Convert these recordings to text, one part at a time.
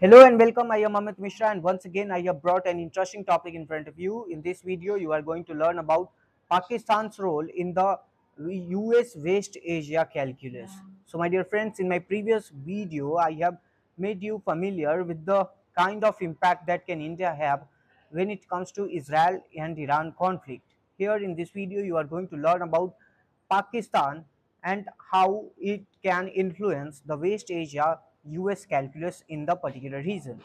Hello and welcome. I am Amit Mishra, and once again, I have brought an interesting topic in front of you. In this video, you are going to learn about Pakistan's role in the US West Asia calculus. So, my dear friends, in my previous video, I have made you familiar with the kind of impact that can India have when it comes to Israel and Iran conflict. Here in this video, you are going to learn about Pakistan and how it can influence the West Asia US calculus in the particular region.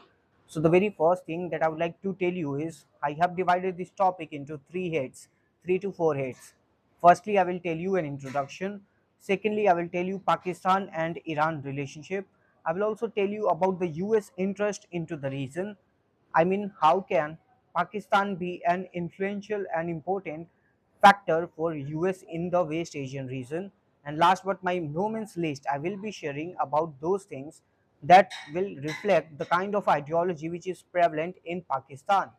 So, the very first thing that I would like to tell you is I have divided this topic into three heads, three to four heads. Firstly, I will tell you an introduction. Secondly, I will tell you Pakistan and Iran relationship. I will also tell you about the US interest into the region. I mean, how can Pakistan be an influential and important factor for US in the West Asian region? And last but my no means least, I will be sharing about those things that will reflect the kind of ideology which is prevalent in Pakistan.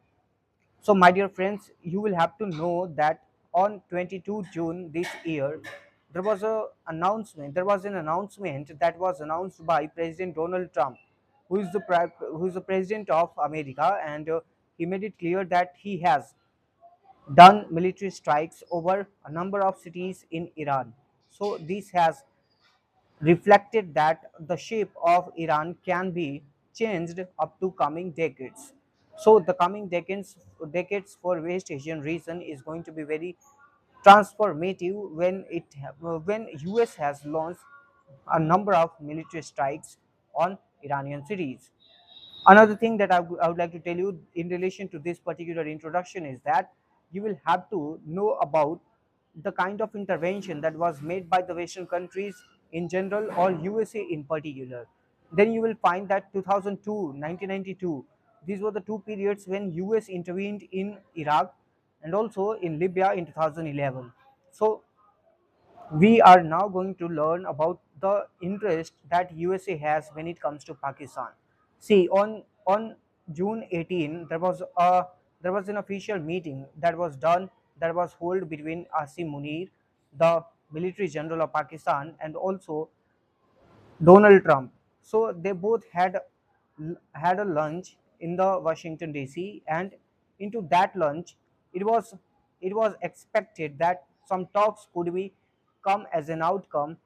So, my dear friends, you will have to know that on 22 June this year, there was an announcement that was announced by President Donald Trump, who is the president of America, and he made it clear that he has done military strikes over a number of cities in Iran. So, this has reflected that the shape of Iran can be changed up to coming decades. So the coming decades for West Asian region is going to be very transformative when US has launched a number of military strikes on Iranian cities. Another thing that I would like to tell you in relation to this particular introduction is that you will have to know about the kind of intervention that was made by the Western countries in general or USA in particular. Then you will find that 2002, 1992, these were the two periods when US intervened in Iraq and also in Libya in 2011. So we are now going to learn about the interest that USA has when it comes to Pakistan. See, on June 18, there was an official meeting that was done that was held between Asim Munir, the military general of Pakistan, and also Donald Trump. So they both had a lunch in the Washington DC, and into that lunch, it was it was expected that some talks could be come as an outcome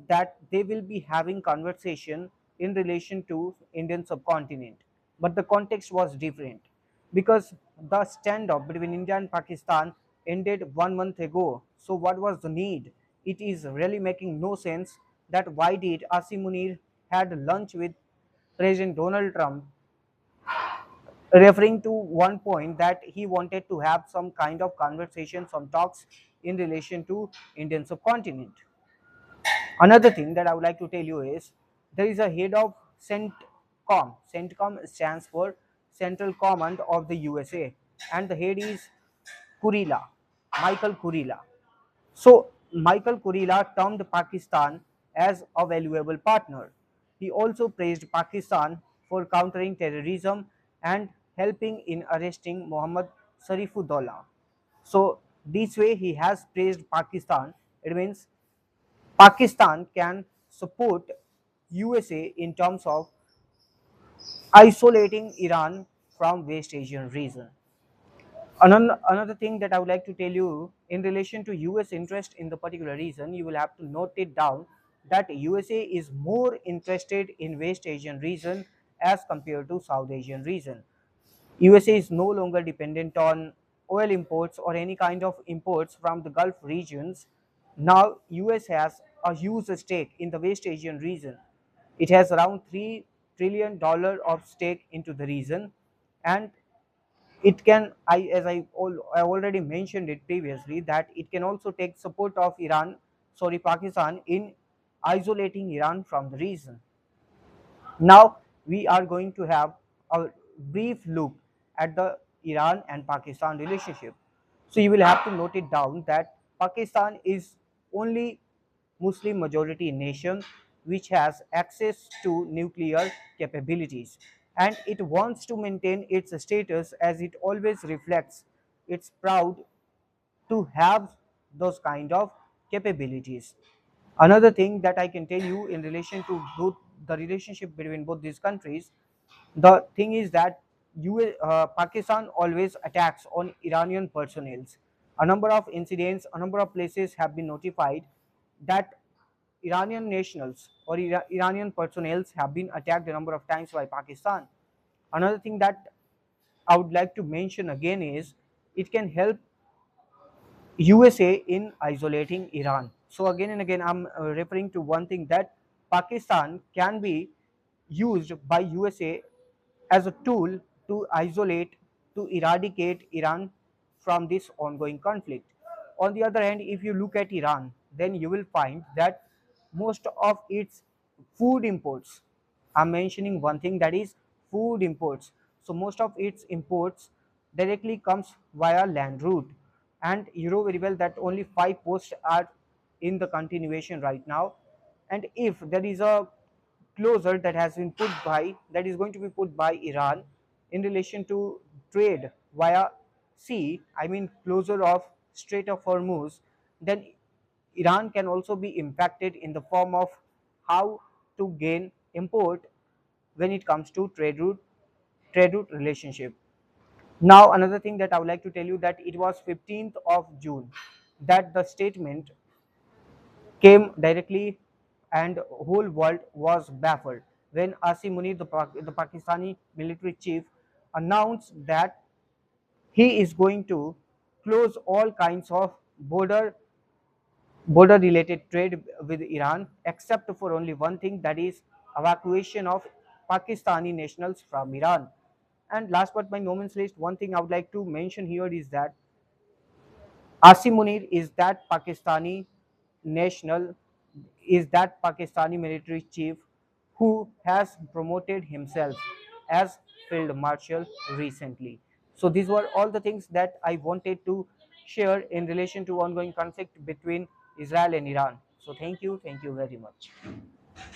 that they will be having conversation in relation to Indian subcontinent. But the context was different because the standoff between India and Pakistan ended 1 month ago. So what was the need? It is really making no sense that why did Asim Munir had lunch with President Donald Trump, referring to one point that he wanted to have some kind of conversation, some talks in relation to Indian subcontinent. Another thing that I would like to tell you is there is a head of CENTCOM. CENTCOM stands for Central Command of the USA, and the head is Kurila, Michael Kurila. So Michael Kurila termed Pakistan as a valuable partner. He also praised Pakistan for countering terrorism and helping in arresting Muhammad Sarifuddollah. So this way he has praised Pakistan. It means Pakistan can support USA in terms of isolating Iran from West Asian region. Another thing that I would like to tell you in relation to US interest in the particular region, you will have to note it down that USA is more interested in West Asian region as compared to South Asian region. USA is no longer dependent on oil imports or any kind of imports from the Gulf regions. Now, US has a huge stake in the West Asian region. It has around $3 trillion of stake into the region, and it can, I already mentioned it previously, that it can also take support of Pakistan in isolating Iran from the region. Now we are going to have a brief look at the Iran and Pakistan relationship. So you will have to note it down that Pakistan is only Muslim majority nation which has access to nuclear capabilities, and it wants to maintain its status as it always reflects it's proud to have those kind of capabilities. Another thing that I can tell you in relation to both the relationship between both these countries, The thing is that Pakistan always attacks on Iranian personnel. A number of incidents, a number of places have been notified that Iranian nationals or Iranian personnel have been attacked a number of times by Pakistan. Another thing that I would like to mention again is it can help USA in isolating Iran. So again and again, I'm referring to one thing that Pakistan can be used by USA as a tool to isolate, to eradicate Iran from this ongoing conflict. On the other hand, if you look at Iran, then you will find that most of its food imports, I'm mentioning one thing, that is food imports. So most of its imports directly comes via land route, and you know very well that only 5 posts are in the continuation right now. And if there is a closure that has been put by, that is going to be put by Iran in relation to trade via sea, I mean closure of Strait of Hormuz, then Iran can also be impacted in the form of how to gain import when it comes to trade route relationship. Now another thing that I would like to tell you, that it was 15th of June that the statement came directly, and whole world was baffled when Asim Munir, the Pakistani military chief, announced that he is going to close all kinds of border related trade with Iran, except for only one thing, that is evacuation of Pakistani nationals from Iran. And last but by no means least, one thing I would like to mention here is that Asim Munir is that national, that Pakistani military chief who has promoted himself as field marshal recently. So these were all the things that I wanted to share in relation to ongoing conflict between Israel and Iran. So thank you very much.